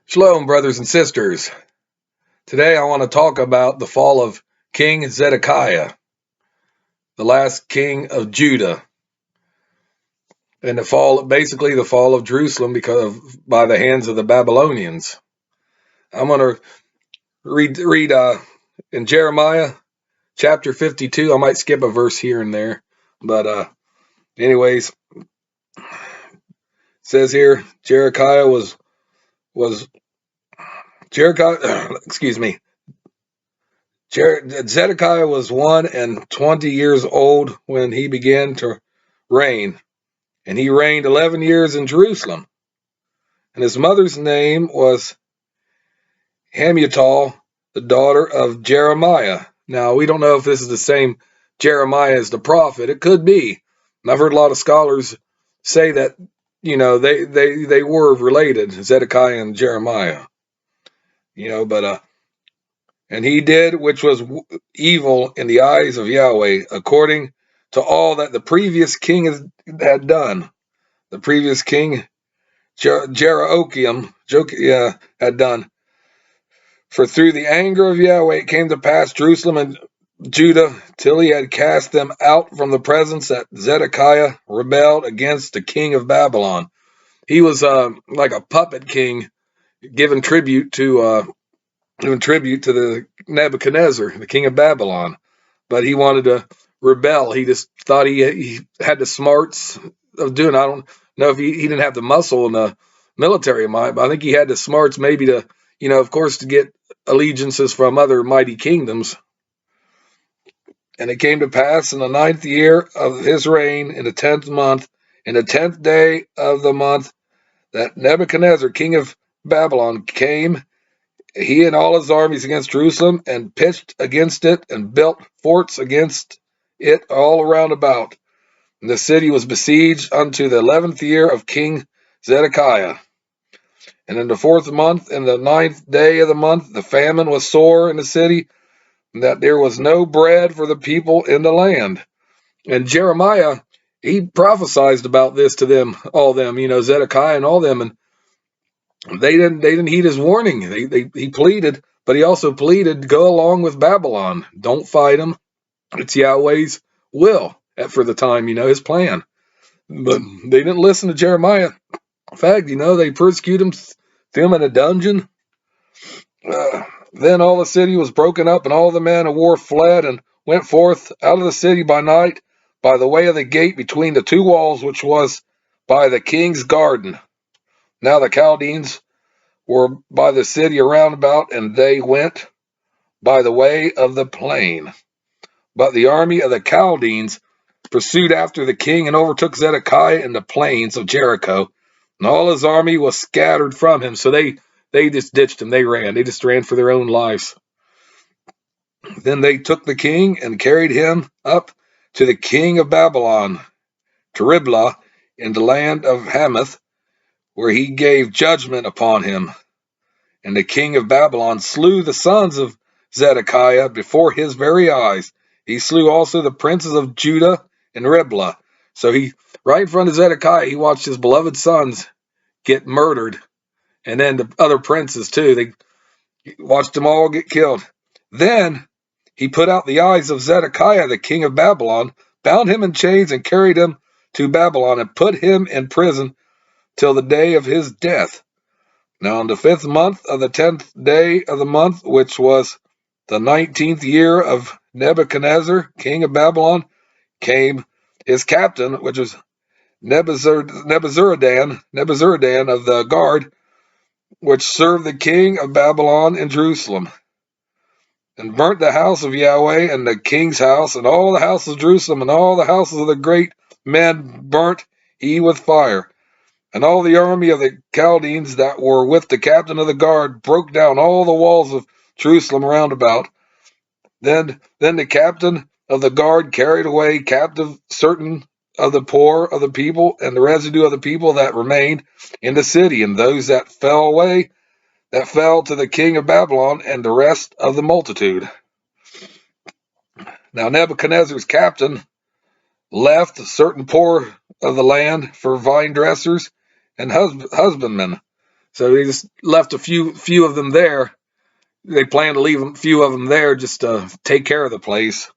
Shalom, brothers and sisters. Today I want to talk about the fall of King Zedekiah, the last king of Judah, and basically the fall of Jerusalem by the hands of the Babylonians. I'm going to read in Jeremiah chapter 52. I might skip a verse here and there, but anyways, it says here excuse me. Zedekiah was 1 and 20 years old when he began to reign, and he reigned 11 years in Jerusalem. And his mother's name was Hamutal, the daughter of Jeremiah. Now, we don't know if this is the same Jeremiah as the prophet. It could be. And I've heard a lot of scholars say that, they were related, Zedekiah and Jeremiah. But and he did which was evil in the eyes of Yahweh, according to all that the previous king had done. The previous king Jeroboam had done. For through the anger of Yahweh it came to pass Jerusalem and Judah, till he had cast them out from the presence, that Zedekiah rebelled against the king of Babylon. He was like a puppet king, giving tribute to the Nebuchadnezzar, the king of Babylon. But he wanted to rebel. He just thought he had the smarts of doing. I don't know if he didn't have the muscle and the military might, but I think he had the smarts maybe to, of course, to get allegiances from other mighty kingdoms. And it came to pass in the 9th year of his reign, in the 10th month, in the 10th day of the month, that Nebuchadnezzar, king of Babylon, came, he and all his armies, against Jerusalem, and pitched against it, and built forts against it all around about. And the city was besieged unto the 11th year of King Zedekiah. And in the 4th month, in the 9th day of the month, the famine was sore in the city, that there was no bread for the people in the land. And Jeremiah, he prophesied about this to them, all them, Zedekiah and all them, and they didn't heed his warning. He pleaded, but he also pleaded, go along with Babylon. Don't fight him. It's Yahweh's will for the time, his plan. But they didn't listen to Jeremiah. In fact, they persecuted him, threw him in a dungeon. Then all the city was broken up, and all the men of war fled and went forth out of the city by night, by the way of the gate between the two walls, which was by the king's garden. Now the Chaldeans were by the city around about, and they went by the way of the plain. But the army of the Chaldeans pursued after the king, and overtook Zedekiah in the plains of Jericho, and all his army was scattered from him. So they just ditched him. They ran. They just ran for their own lives. Then they took the king and carried him up to the king of Babylon, to Riblah, in the land of Hamath, where he gave judgment upon him. And the king of Babylon slew the sons of Zedekiah before his very eyes. He slew also the princes of Judah in Riblah. So right in front of Zedekiah, he watched his beloved sons get murdered. And then the other princes too. They watched them all get killed. Then he put out the eyes of Zedekiah, the king of Babylon, bound him in chains, and carried him to Babylon, and put him in prison till the day of his death. Now in the 5th month of the 10th day of the month, which was the 19th year of Nebuchadnezzar, king of Babylon, came his captain, which was Nebuzaradan of the guard, which served the king of Babylon in Jerusalem, and burnt the house of Yahweh, and the king's house, and all the houses of Jerusalem, and all the houses of the great men burnt he with fire. And all the army of the Chaldeans that were with the captain of the guard broke down all the walls of Jerusalem round about. Then the captain of the guard carried away captive certain of the poor of the people, and the residue of the people that remained in the city, and those that fell away, that fell to the king of Babylon, and the rest of the multitude. Now Nebuchadnezzar's captain left certain poor of the land for vine dressers and husbandmen, So they just left a few of them there. They planned to leave a few of them there just to take care of the place.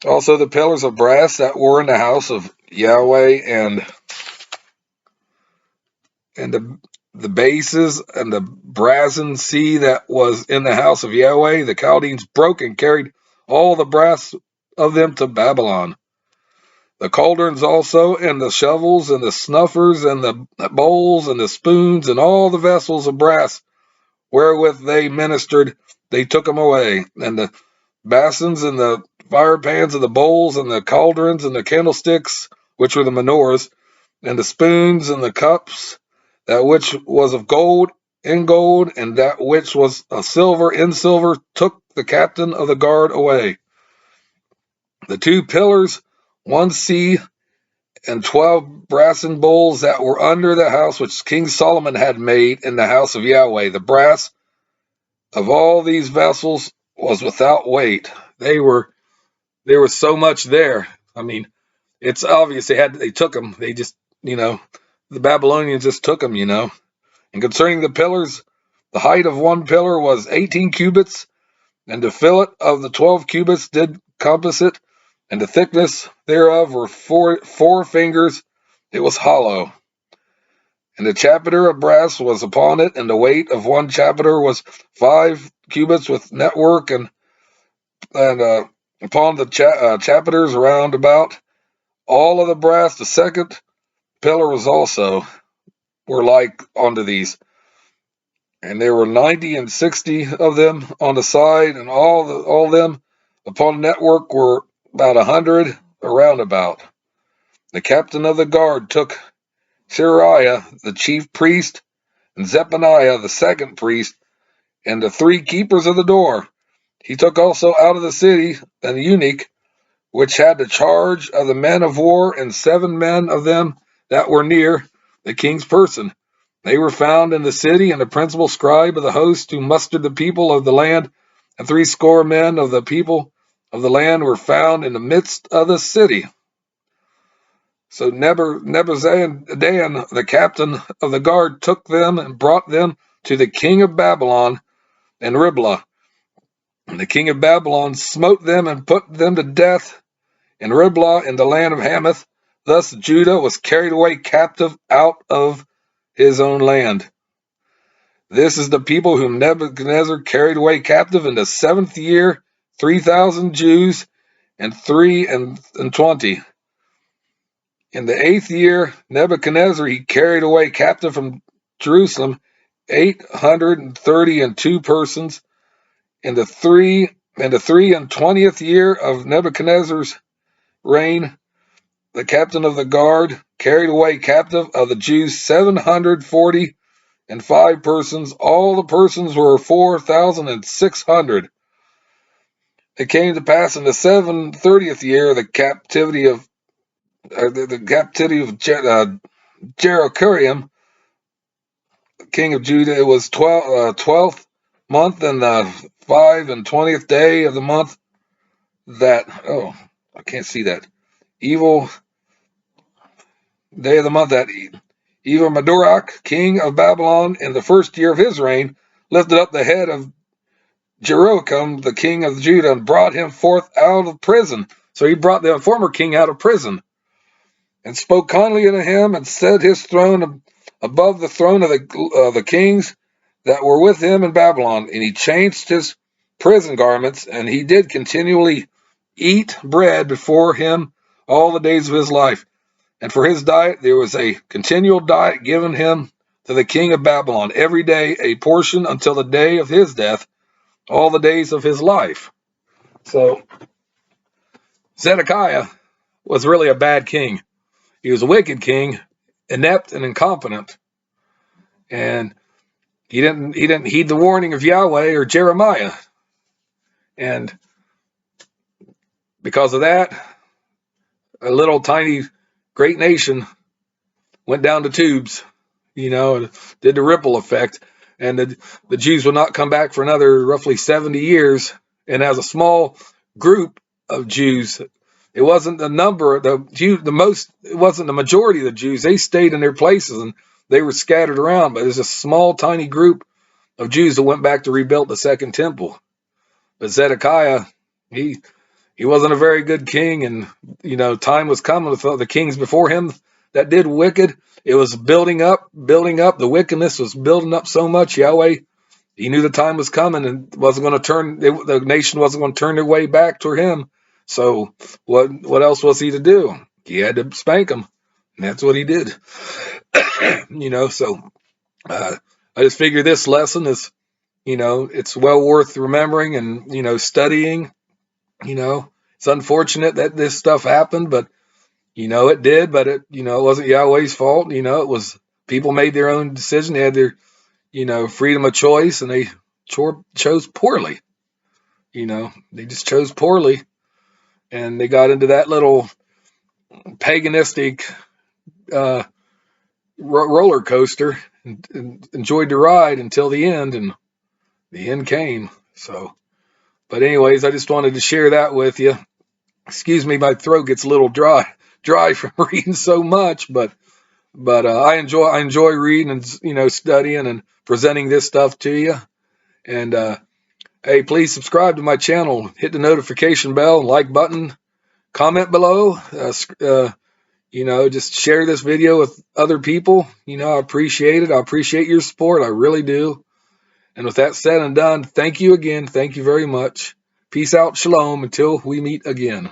Also, the pillars of brass that were in the house of Yahweh and the bases and the brazen sea that was in the house of Yahweh, the Chaldeans broke and carried all the brass of them to Babylon. The cauldrons also, and the shovels, and the snuffers, and the bowls, and the spoons, and all the vessels of brass wherewith they ministered, they took them away. And the basins, and the fire pans, and the bowls, and the cauldrons, and the candlesticks, which were the menorahs, and the spoons, and the cups, that which was of gold in gold, and that which was of silver in silver, took the captain of the guard away. The 2 pillars, 1 sea, and 12 brassen bowls that were under the house which King Solomon had made in the house of Yahweh. The brass of all these vessels was without weight. There was so much there. I mean, it's obvious they took them. They just, the Babylonians just took them, And concerning the pillars, the height of one pillar was 18 cubits, and the fillet of the 12 cubits did compass it, and the thickness thereof were four fingers. It was hollow. And the chapiter of brass was upon it, and the weight of one chapiter was 5 cubits with network, and upon the chapiters round about, all of the brass. The second pillar were like unto these, and there were 90 and 60 of them on the side, and all them upon the network were about 100 around about. The captain of the guard took Seraiah the chief priest, and Zephaniah the second priest, and the 3 keepers of the door. He took also out of the city an eunuch, which had the charge of the men of war, and 7 men of them that were near the king's person. They were found in the city, and the principal scribe of the host who mustered the people of the land, and 60 men of the people of the land were found in the midst of the city. So Nebuzaradan, the captain of the guard, took them and brought them to the king of Babylon and Riblah. And the king of Babylon smote them and put them to death in Riblah in the land of Hamath. Thus Judah was carried away captive out of his own land. This is the people whom Nebuchadnezzar carried away captive in the 7th year, 3,000 Jews and 23. In the 8th year, Nebuchadnezzar he carried away captive from Jerusalem 832 persons. In the 23 year of Nebuchadnezzar's reign, the captain of the guard carried away captive of the Jews 745 persons. All the persons were 4,600. It came to pass in the 30th year, the captivity of Jeroboam, king of Judah. It was 12th month, and the 25th day of the month. I can't see that. Evil day of the month that Evil Merodach, king of Babylon, in the 1st year of his reign, lifted up the head of Jeroboam, the king of Judah, and brought him forth out of prison. So he brought the former king out of prison, and spoke kindly unto him, and set his throne above the throne of the kings that were with him in Babylon. And he changed his prison garments, and he did continually eat bread before him all the days of his life. And for his diet there was a continual diet given him to the king of Babylon, every day a portion until the day of his death, all the days of his life. So Zedekiah was really a bad king. He was a wicked king, inept and incompetent, and he didn't heed the warning of Yahweh or Jeremiah, and because of that, a little tiny great nation went down the tubes, and did the ripple effect, and the Jews will not come back for another roughly 70 years. And as a small group of Jews, it wasn't the number, it wasn't the majority of the Jews. They stayed in their places, and they were scattered around, but there's a small, tiny group of Jews that went back to rebuild the second temple. But Zedekiah, he wasn't a very good king, and time was coming with the kings before him that did wicked. It was building up. The wickedness was building up so much. Yahweh, he knew the time was coming, and wasn't going to the nation wasn't going to turn their way back toward him. So what else was he to do? He had to spank them, and that's what he did. So I just figure this lesson is, it's well worth remembering and studying. It's unfortunate that this stuff happened, but it did. But it wasn't Yahweh's fault. It was people made their own decision. They had their freedom of choice, and they chose poorly. They just chose poorly, and they got into that little paganistic roller coaster and enjoyed the ride until the end, and the end came. So, but anyways, I just wanted to share that with you. Excuse me, my throat gets a little dry from reading so much, but I enjoy reading and studying and presenting this stuff to you. And hey, please subscribe to my channel, hit the notification bell, like button, comment below. Just share this video with other people. I appreciate it. I appreciate your support. I really do. And with that said and done, thank you again. Thank you very much. Peace out. Shalom. Until we meet again.